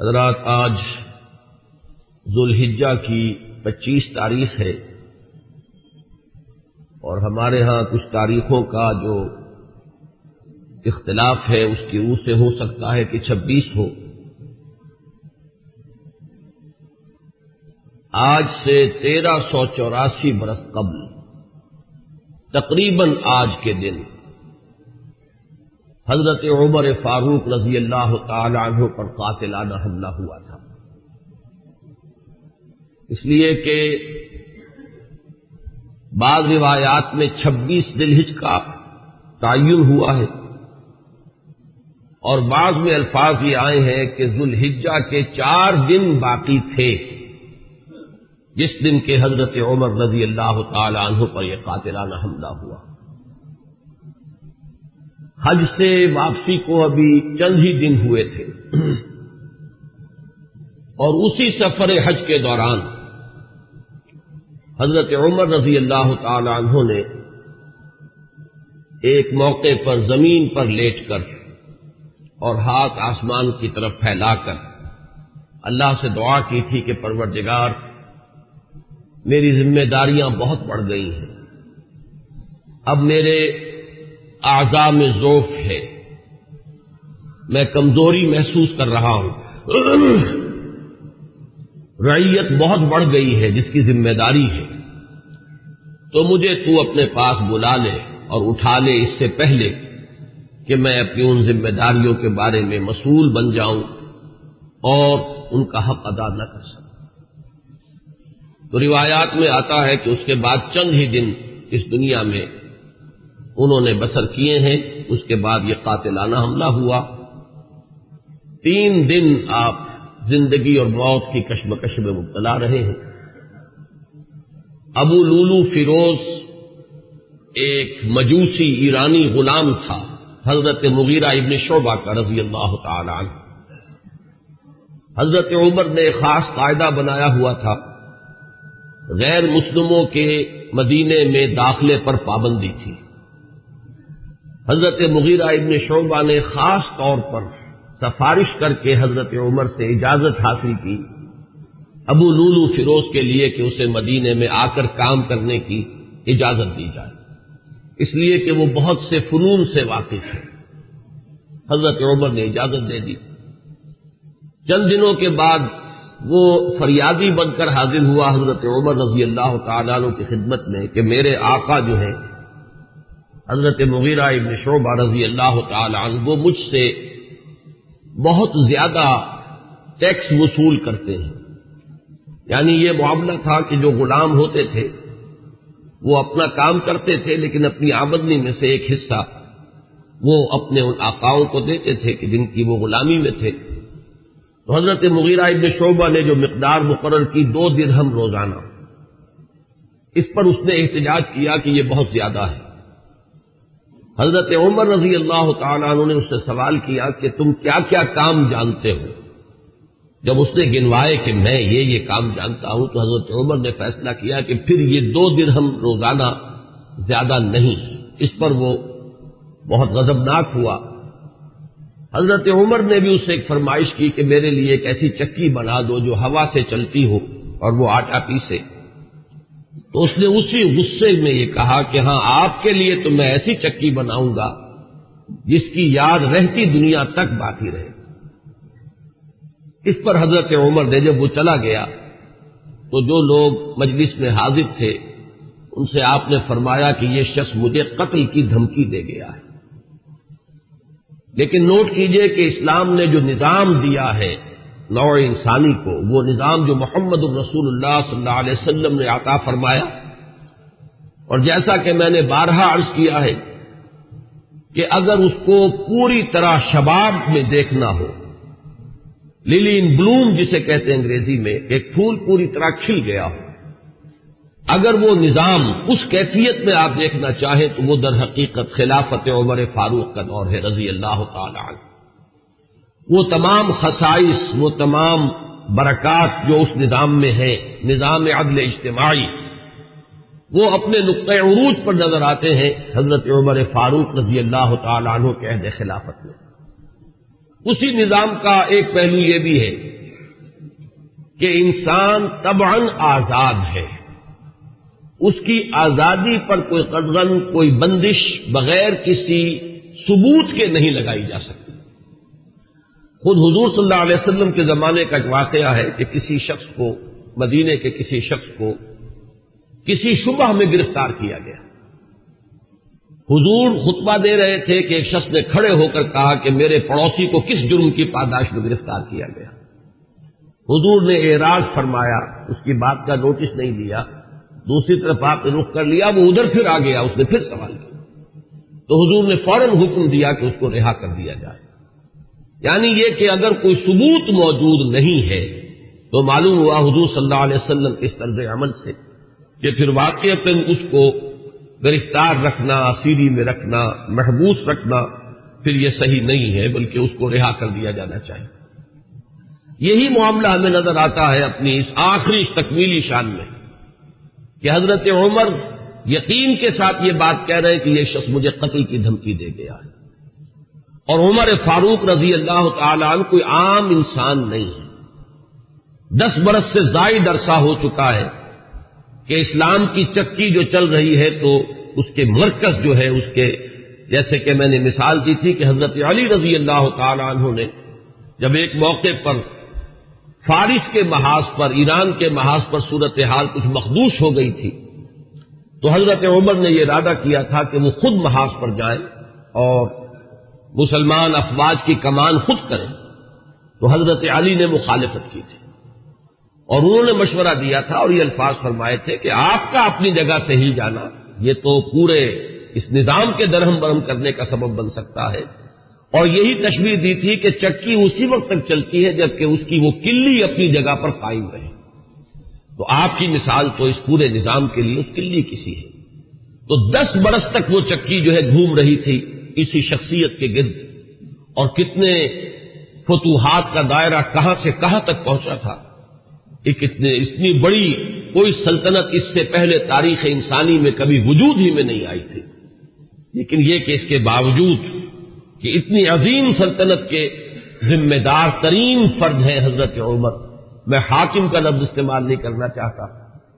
حضرات، آج ذوالحجہ کی 25 تاریخ ہے اور ہمارے ہاں کچھ تاریخوں کا جو اختلاف ہے اس کی روح سے ہو سکتا ہے کہ 26 ہو۔ آج سے 1384 برس قبل تقریباً آج کے دن حضرت عمر فاروق رضی اللہ تعالی عنہ پر قاتلانہ حملہ ہوا تھا، اس لیے کہ بعض روایات میں 26 ذی الحجہ کا تعین ہوا ہے اور بعض میں الفاظ یہ آئے ہیں کہ ذوالحجہ کے 4 دن باقی تھے جس دن کے حضرت عمر رضی اللہ تعالی عنہ پر یہ قاتلانہ حملہ ہوا۔ حج سے واپسی کو ابھی چند ہی دن ہوئے تھے اور اسی سفر حج کے دوران حضرت عمر رضی اللہ تعالی عنہ نے ایک موقع پر زمین پر لیٹ کر اور ہاتھ آسمان کی طرف پھیلا کر اللہ سے دعا کی تھی کہ پروردگار، میری ذمہ داریاں بہت بڑھ گئی ہیں، اب میرے اعضاء میں ضعف ہے، میں کمزوری محسوس کر رہا ہوں، رعیت بہت بڑھ گئی ہے جس کی ذمہ داری ہے، تو مجھے تو اپنے پاس بلا لے اور اٹھا لے اس سے پہلے کہ میں اپنی ان ذمہ داریوں کے بارے میں مسئول بن جاؤں اور ان کا حق ادا نہ کر سکوں۔ تو روایات میں آتا ہے کہ اس کے بعد چند ہی دن اس دنیا میں انہوں نے بسر کیے ہیں، اس کے بعد یہ قاتلانہ حملہ ہوا۔ 3 دن آپ زندگی اور موت کی کشمکش میں مبتلا رہے ہیں۔ ابو لولو فیروز ایک مجوسی ایرانی غلام تھا حضرت مغیرہ ابن شعبہ کا رضی اللہ تعالی عنہ۔ حضرت عمر نے ایک خاص قاعدہ بنایا ہوا تھا، غیر مسلموں کے مدینے میں داخلے پر پابندی تھی۔ حضرت مغیرہ ابن شعبہ نے خاص طور پر سفارش کر کے حضرت عمر سے اجازت حاصل کی ابو لولو فیروز کے لیے کہ اسے مدینے میں آ کر کام کرنے کی اجازت دی جائے، اس لیے کہ وہ بہت سے فنون سے واقف ہے۔ حضرت عمر نے اجازت دے دی۔ چند دنوں کے بعد وہ فریادی بن کر حاضر ہوا حضرت عمر رضی اللہ تعالیٰ عنہ کی خدمت میں کہ میرے آقا جو ہیں حضرت مغیرہ ابن شعبہ رضی اللہ تعالی عنہ وہ مجھ سے بہت زیادہ ٹیکس وصول کرتے ہیں۔ یعنی یہ معاملہ تھا کہ جو غلام ہوتے تھے وہ اپنا کام کرتے تھے لیکن اپنی آمدنی میں سے ایک حصہ وہ اپنے ان آقاؤں کو دیتے تھے کہ جن کی وہ غلامی میں تھے۔ تو حضرت مغیرہ ابن شعبہ نے جو مقدار مقرر کی 2 درہم روزانہ، اس پر اس نے احتجاج کیا کہ یہ بہت زیادہ ہے۔ حضرت عمر رضی اللہ تعالیٰ عنہ نے اس سے سوال کیا کہ تم کیا کیا کام جانتے ہو؟ جب اس نے گنوائے کہ میں یہ کام جانتا ہوں تو حضرت عمر نے فیصلہ کیا کہ پھر یہ 2 درہم روزانہ زیادہ نہیں۔ اس پر وہ بہت غضبناک ہوا۔ حضرت عمر نے بھی اس سے ایک فرمائش کی کہ میرے لیے ایک ایسی چکی بنا دو جو ہوا سے چلتی ہو اور وہ آٹا پیسے۔ تو اس نے اسی غصے میں یہ کہا کہ ہاں، آپ کے لیے تو میں ایسی چکی بناؤں گا جس کی یاد رہتی دنیا تک باقی رہے۔ اس پر حضرت عمر نے جب وہ چلا گیا تو جو لوگ مجلس میں حاضر تھے ان سے آپ نے فرمایا کہ یہ شخص مجھے قتل کی دھمکی دے گیا ہے۔ لیکن نوٹ کیجئے کہ اسلام نے جو نظام دیا ہے نوع انسانی کو، وہ نظام جو محمد الرسول اللہ صلی اللہ علیہ وسلم نے عطا فرمایا، اور جیسا کہ میں نے بارہا عرض کیا ہے کہ اگر اس کو پوری طرح شباب میں دیکھنا ہو، للی ان بلوم جسے کہتے ہیں انگریزی میں، ایک پھول پوری طرح کھل گیا ہو، اگر وہ نظام اس کیفیت میں آپ دیکھنا چاہیں تو وہ در حقیقت خلافت عمر فاروق کا دور ہے رضی اللہ تعالی عنہ۔ وہ تمام خصائص، وہ تمام برکات جو اس نظام میں ہیں، نظام عدل اجتماعی، وہ اپنے نقطۂ عروج پر نظر آتے ہیں حضرت عمر فاروق رضی اللہ تعالی عنہ کے عہد خلافت میں۔ اسی نظام کا ایک پہلو یہ بھی ہے کہ انسان طبعاً آزاد ہے، اس کی آزادی پر کوئی قدغن، کوئی بندش بغیر کسی ثبوت کے نہیں لگائی جا سکتی۔ خود حضور صلی اللہ علیہ وسلم کے زمانے کا ایک واقعہ ہے کہ کسی شخص کو، مدینے کے کسی شخص کو کسی شبہ میں گرفتار کیا گیا۔ حضور خطبہ دے رہے تھے کہ ایک شخص نے کھڑے ہو کر کہا کہ میرے پڑوسی کو کس جرم کی پاداش میں گرفتار کیا گیا۔ حضور نے اعراض فرمایا، اس کی بات کا نوٹس نہیں لیا، دوسری طرف آپ نے رخ کر لیا، وہ ادھر پھر آ گیا، اس نے پھر سوال کیا تو حضور نے فوراً حکم دیا کہ اس کو رہا کر دیا جائے۔ یعنی یہ کہ اگر کوئی ثبوت موجود نہیں ہے تو معلوم ہوا حضور صلی اللہ علیہ وسلم کے اس طرز عمل سے کہ پھر واقعتاً اس کو گرفتار رکھنا، اسیری میں رکھنا، محبوس رکھنا پھر یہ صحیح نہیں ہے، بلکہ اس کو رہا کر دیا جانا چاہیے۔ یہی معاملہ ہمیں نظر آتا ہے اپنی اس آخری تکمیلی شان میں کہ حضرت عمر یقین کے ساتھ یہ بات کہہ رہے ہیں کہ یہ شخص مجھے قتل کی دھمکی دے گیا ہے، اور عمر فاروق رضی اللہ تعالی عنہ کوئی عام انسان نہیں ہے۔ 10 برس سے زائد عرصہ ہو چکا ہے کہ اسلام کی چکی جو چل رہی ہے تو اس کے مرکز جو ہے، اس کے جیسے کہ میں نے مثال دی تھی کہ حضرت علی رضی اللہ تعالی عنہ نے جب ایک موقع پر فارس کے محاذ پر، ایران کے محاذ پر صورتحال کچھ مخدوش ہو گئی تھی تو حضرت عمر نے یہ ارادہ کیا تھا کہ وہ خود محاذ پر جائیں اور مسلمان افواج کی کمان خود کریں، تو حضرت علی نے مخالفت کی تھی اور انہوں نے مشورہ دیا تھا اور یہ الفاظ فرمائے تھے کہ آپ کا اپنی جگہ سے ہل جانا یہ تو پورے اس نظام کے درہم برہم کرنے کا سبب بن سکتا ہے، اور یہی تشبیہ دی تھی کہ چکی اسی وقت تک چلتی ہے جبکہ اس کی وہ کلی اپنی جگہ پر قائم رہے، تو آپ کی مثال تو اس پورے نظام کے لیے اس کلی کسی ہے۔ تو 10 برس تک وہ چکی جو ہے گھوم رہی تھی اسی شخصیت کے گرد، اور کتنے فتوحات کا دائرہ کہاں سے کہاں تک پہنچا تھا۔ اتنی بڑی کوئی سلطنت اس سے پہلے تاریخ انسانی میں کبھی وجود ہی میں نہیں آئی تھی، لیکن یہ کہ اس کے باوجود کہ اتنی عظیم سلطنت کے ذمہ دار ترین فرد ہیں حضرت عمر، میں حاکم کا لفظ استعمال نہیں کرنا چاہتا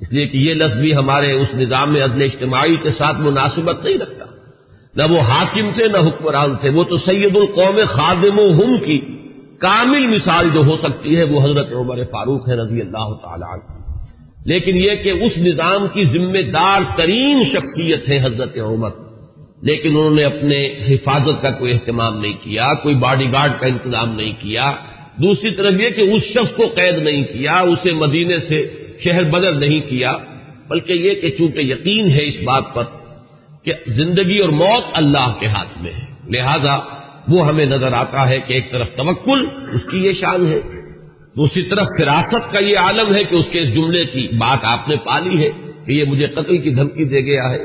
اس لیے کہ یہ لفظ بھی ہمارے اس نظام عدل اجتماعی کے ساتھ مناسبت نہیں رکھتا، نہ وہ حاکم تھے نہ حکمران تھے، وہ تو سید القوم خادمہم کی کامل مثال جو ہو سکتی ہے وہ حضرت عمر فاروق ہے رضی اللہ تعالی عنہ، لیکن یہ کہ اس نظام کی ذمہ دار ترین شخصیت ہے حضرت عمر، لیکن انہوں نے اپنے حفاظت کا کوئی اہتمام نہیں کیا، کوئی باڈی گارڈ کا انتظام نہیں کیا، دوسری طرف یہ کہ اس شخص کو قید نہیں کیا، اسے مدینے سے شہر بدر نہیں کیا، بلکہ یہ کہ چونکہ یقین ہے اس بات پر کہ زندگی اور موت اللہ کے ہاتھ میں ہے، لہذا وہ ہمیں نظر آتا ہے کہ ایک طرف توکل اس کی یہ شان ہے، دوسری طرف فراست کا یہ عالم ہے کہ اس کے اس جملے کی بات آپ نے پالی ہے کہ یہ مجھے قتل کی دھمکی دے گیا ہے،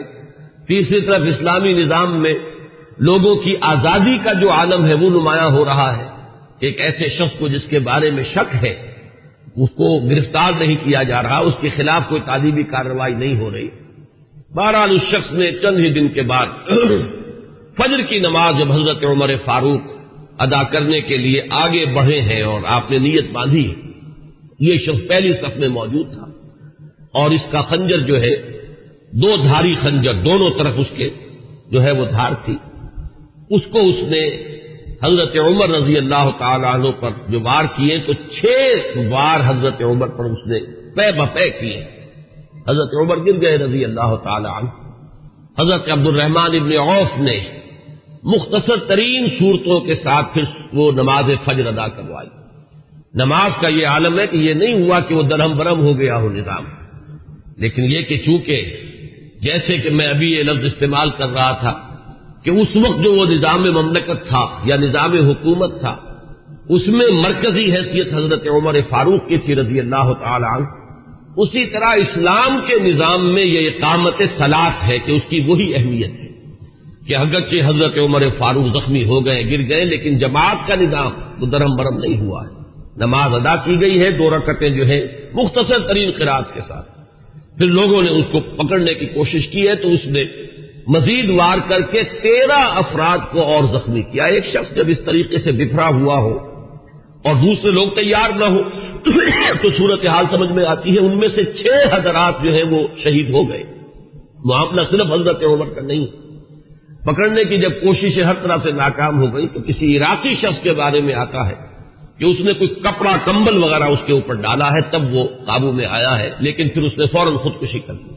تیسری طرف اسلامی نظام میں لوگوں کی آزادی کا جو عالم ہے وہ نمایاں ہو رہا ہے، ایک ایسے شخص کو جس کے بارے میں شک ہے اس کو گرفتار نہیں کیا جا رہا، اس کے خلاف کوئی تعذیبی کارروائی نہیں ہو رہی۔ بہرحال اس شخص نے چند ہی دن کے بعد فجر کی نماز جب حضرت عمر فاروق ادا کرنے کے لیے آگے بڑھے ہیں اور آپ نے نیت باندھی، یہ شخص پہلی صف میں موجود تھا اور اس کا خنجر جو ہے 2 دھاری خنجر، دونوں طرف اس کے جو ہے وہ دھار تھی، اس کو اس نے حضرت عمر رضی اللہ تعالی عنہ پر جو وار کیے تو 6 وار حضرت عمر پر اس نے پے بپے کیے، حضرت عمر گر گئے رضی اللہ تعالی عنہ۔ حضرت عبد الرحمن ابن عوف نے مختصر ترین صورتوں کے ساتھ پھر وہ نماز فجر ادا کروائی۔ نماز کا یہ عالم ہے کہ یہ نہیں ہوا کہ وہ درہم برہم ہو گیا ہو نظام، لیکن یہ کہ چونکہ جیسے کہ میں ابھی یہ لفظ استعمال کر رہا تھا کہ اس وقت جو وہ نظام مملکت تھا یا نظام حکومت تھا اس میں مرکزی حیثیت حضرت عمر فاروق کی تھی رضی اللہ تعالی عنہ، اسی طرح اسلام کے نظام میں یہ اقامت صلاۃ ہے کہ اس کی وہی اہمیت ہے کہ اگرچہ حضرت عمر فاروق زخمی ہو گئے، گر گئے، لیکن جماعت کا نظام وہ درہم برہم نہیں ہوا ہے، نماز ادا کی گئی ہے 2 رکعتیں جو ہے مختصر ترین قرات کے ساتھ۔ پھر لوگوں نے اس کو پکڑنے کی کوشش کی ہے تو اس نے مزید وار کر کے 13 افراد کو اور زخمی کیا۔ ایک شخص جب اس طریقے سے بکھرا ہوا ہو اور دوسرے لوگ تیار نہ ہو تو صورتحال سمجھ میں آتی ہے ان میں سے 6 حضرات جو ہیں وہ شہید ہو گئے. معاملہ صرف حضرت عمر کا نہیں. پکڑنے کی جب کوششیں ہر طرح سے ناکام ہو گئی تو کسی عراقی شخص کے بارے میں آتا ہے کہ اس نے کوئی کپڑا کمبل وغیرہ اس کے اوپر ڈالا ہے, تب وہ قابو میں آیا ہے, لیکن پھر اس نے فوراً خودکشی کر لی.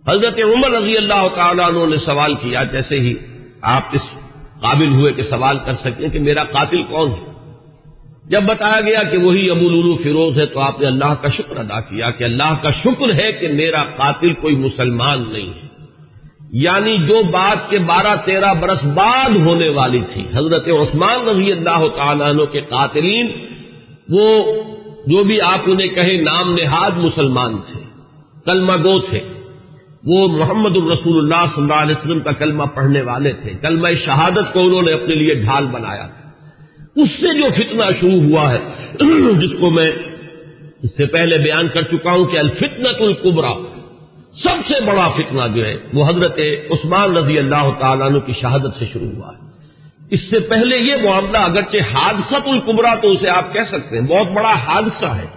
حضرت عمر رضی اللہ تعالیٰ عنہ نے سوال کیا, جیسے ہی آپ اس قابل ہوئے کہ سوال کر سکیں کہ میرا قاتل کون ہے. جب بتایا گیا کہ وہی ابو لولو فیروز ہے تو آپ نے اللہ کا شکر ادا کیا کہ اللہ کا شکر ہے کہ میرا قاتل کوئی مسلمان نہیں ہے. یعنی جو بات کے 12-13 برس بعد ہونے والی تھی, حضرت عثمان رضی اللہ تعالیٰ عنہ کے قاتلین وہ جو بھی آپ انہیں کہیں نام نہاد مسلمان تھے, کلمہ گو تھے, وہ محمد الرسول اللہ صلی اللہ علیہ وسلم کا کلمہ پڑھنے والے تھے, کلمہ شہادت کو انہوں نے اپنے لیے ڈھال بنایا. اس سے جو فتنہ شروع ہوا ہے جس کو میں اس سے پہلے بیان کر چکا ہوں کہ الفتنۃ الکبریٰ, سب سے بڑا فتنہ جو ہے وہ حضرت عثمان رضی اللہ تعالیٰ عنہ کی شہادت سے شروع ہوا ہے. اس سے پہلے یہ معاملہ اگرچہ حادثۃ الکبریٰ تو اسے آپ کہہ سکتے ہیں, بہت بڑا حادثہ ہے,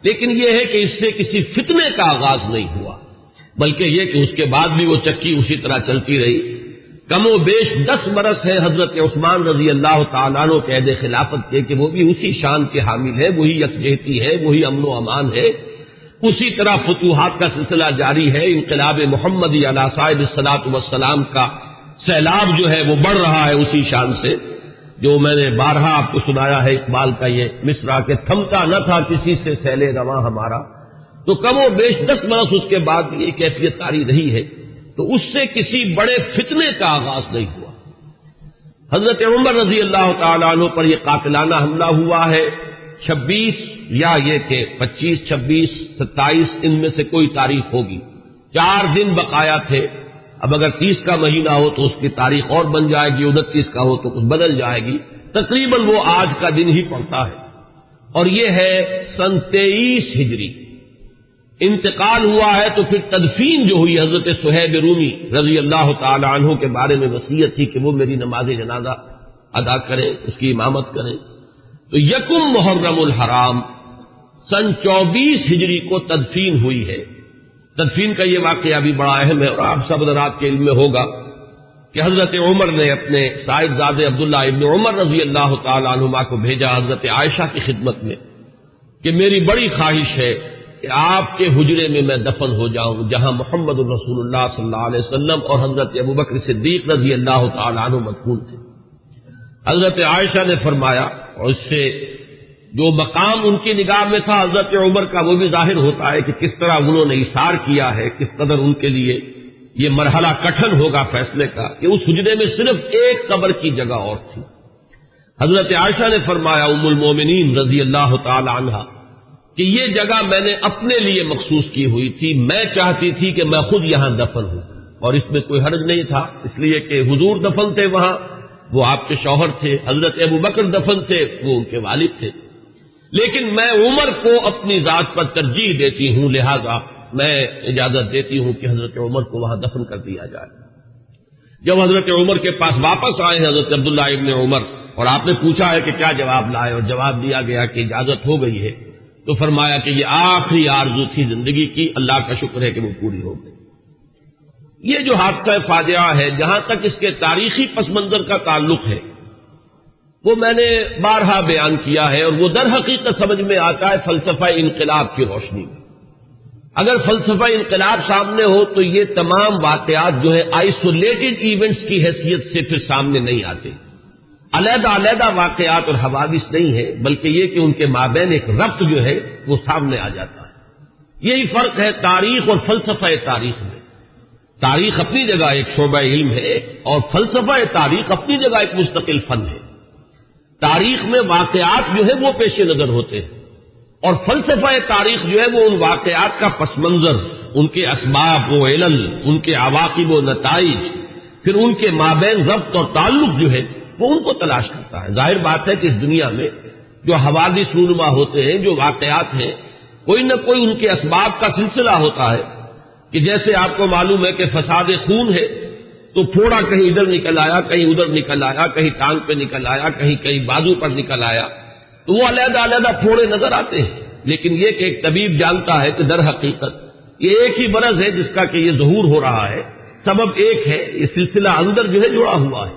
لیکن یہ ہے کہ اس سے کسی فتنے کا آغاز نہیں ہوا, بلکہ یہ کہ اس کے بعد بھی وہ چکی اسی طرح چلتی رہی. کم و بیش 10 برس ہے حضرت عثمان رضی اللہ تعالیٰ عنہ کے عہد خلافت کے کہ وہ بھی اسی شان کے حامل ہے, وہی یکجہتی ہے, وہی امن و امان ہے, اسی طرح فتوحات کا سلسلہ جاری ہے. انقلاب محمدی علی صاحب الصلاۃ والسلام کا سیلاب جو ہے وہ بڑھ رہا ہے اسی شان سے, جو میں نے بارہا آپ کو سنایا ہے اقبال کا یہ مصرع کہ تھمتا نہ تھا کسی سے سیل رواں ہمارا. تو کم و بیش 10 برس اس کے بعد یہ کیفیت جاری رہی ہے, تو اس سے کسی بڑے فتنے کا آغاز نہیں ہوا. حضرت عمر رضی اللہ تعالیٰ عنہ پر یہ قاتلانہ حملہ ہوا ہے 26 یا یہ کہ 25, 26, 27 ان میں سے کوئی تاریخ ہوگی. 4 دن بقایا تھے. اب اگر 30 کا مہینہ ہو تو اس کی تاریخ اور بن جائے گی, 29 کا ہو تو کچھ بدل جائے گی. تقریباً وہ آج کا دن ہی پڑتا ہے, اور یہ ہے سن 23 ہجری. انتقال ہوا ہے تو پھر تدفین جو ہوئی, حضرت صہیب رومی رضی اللہ تعالی عنہ کے بارے میں وصیت تھی کہ وہ میری نماز جنازہ ادا کریں, اس کی امامت کریں. تو یکم محرم الحرام سن 24 ہجری کو تدفین ہوئی ہے. تدفین کا یہ واقعہ بھی بڑا اہم ہے, اور آپ سب حضرات کے علم میں ہوگا کہ حضرت عمر نے اپنے صاحبزادے عبداللہ ابن عمر رضی اللہ تعالی عنہما کو بھیجا حضرت عائشہ کی خدمت میں کہ میری بڑی خواہش ہے کہ آپ کے حجرے میں میں دفن ہو جاؤں جہاں محمد الرسول اللہ صلی اللہ علیہ وسلم اور حضرت ابوبکر صدیق رضی اللہ تعالی عنہ مدفون تھے. حضرت عائشہ نے فرمایا, اور اس سے جو مقام ان کی نگاہ میں تھا حضرت عمر کا وہ بھی ظاہر ہوتا ہے کہ کس طرح انہوں نے اثار کیا ہے, کس قدر ان کے لیے یہ مرحلہ کٹھن ہوگا فیصلے کا کہ اس حجرے میں صرف ایک قبر کی جگہ اور تھی. حضرت عائشہ نے فرمایا ام المومنین رضی اللہ تعالی عنہا کہ یہ جگہ میں نے اپنے لیے مخصوص کی ہوئی تھی, میں چاہتی تھی کہ میں خود یہاں دفن ہوں, اور اس میں کوئی حرج نہیں تھا اس لیے کہ حضور دفن تھے وہاں, وہ آپ کے شوہر تھے. حضرت ابوبکر دفن تھے, وہ ان کے والد تھے. لیکن میں عمر کو اپنی ذات پر ترجیح دیتی ہوں, لہذا میں اجازت دیتی ہوں کہ حضرت عمر کو وہاں دفن کر دیا جائے. جب حضرت عمر کے پاس واپس آئے حضرت عبداللہ ابن عمر, اور آپ نے پوچھا ہے کہ کیا جواب لائے, اور جواب دیا گیا کہ اجازت ہو گئی ہے, تو فرمایا کہ یہ آخری آرزو تھی زندگی کی, اللہ کا شکر ہے کہ وہ پوری ہو گئی. یہ جو حادثہ فاجعہ ہے, جہاں تک اس کے تاریخی پس منظر کا تعلق ہے وہ میں نے بارہا بیان کیا ہے, اور وہ در حقیقت سمجھ میں آتا ہے فلسفہ انقلاب کی روشنی میں. اگر فلسفہ انقلاب سامنے ہو تو یہ تمام واقعات جو ہے آئسولیٹڈ ایونٹس کی حیثیت سے پھر سامنے نہیں آتے, علیحدہ علیحدہ واقعات اور حوادث نہیں ہے, بلکہ یہ کہ ان کے مابین ایک ربط جو ہے وہ سامنے آ جاتا ہے. یہی فرق ہے تاریخ اور فلسفہ تاریخ میں. تاریخ اپنی جگہ ایک شعبہ علم ہے, اور فلسفہ تاریخ اپنی جگہ ایک مستقل فن ہے. تاریخ میں واقعات جو ہے وہ پیش نظر ہوتے ہیں, اور فلسفہ تاریخ جو ہے وہ ان واقعات کا پس منظر, ان کے اسباب و علل, ان کے عواقب و نتائج, پھر ان کے مابین ربط اور تعلق جو ہے وہ ان کو تلاش کرتا ہے. ظاہر بات ہے کہ اس دنیا میں جو حوادث رونما ہوتے ہیں, جو واقعات ہیں, کوئی نہ کوئی ان کے اسباب کا سلسلہ ہوتا ہے. کہ جیسے آپ کو معلوم ہے کہ فساد خون ہے تو پھوڑا کہیں ادھر نکل آیا, کہیں ادھر نکل آیا, کہیں ٹانگ پہ نکل آیا, کہیں بازو پر نکل آیا, تو وہ علیحدہ علیحدہ پھوڑے نظر آتے ہیں، لیکن یہ کہ ایک طبیب جانتا ہے کہ در حقیقت یہ ایک ہی مرض ہے جس کا کہ یہ ظہور ہو رہا ہے، سبب ایک ہے، یہ سلسلہ اندر جو ہے جڑا ہوا ہے۔